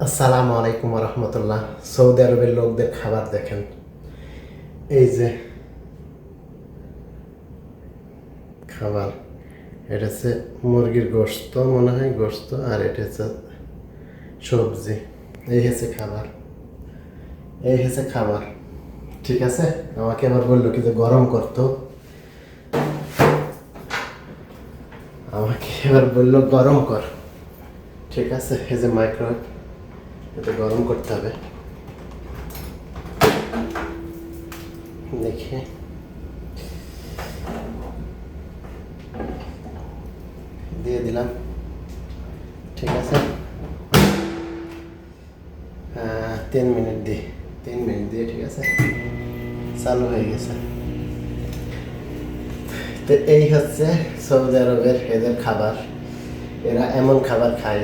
আসসালামু আলাইকুম রহমতুল্লাহ। সৌদি আরবের লোকদের খাবার দেখেন। এই যে খাবার, এটা হচ্ছে মুরগির গোশত, মনে হয় গোশত, আর এটা হচ্ছে সবজি। এই হচ্ছে খাবার, এই হচ্ছে খাবার। ঠিক আছে, আমাকে আবার বললো কি যে গরম করতো, আমাকে এবার বললো গরম কর। ঠিক আছে, এই যে মাইক্রোওয়েভ, এটা গরম করতে হবে। দেখি, দিয়ে দিলাম। ঠিক আছে, 3 মিনিট দিই, 3 মিনিট দিয়ে ঠিক আছে, চালু হয়ে গেছে। তো এই হচ্ছে সৌদি আরবের এদের খাবার, এরা এমন খাবার খায়।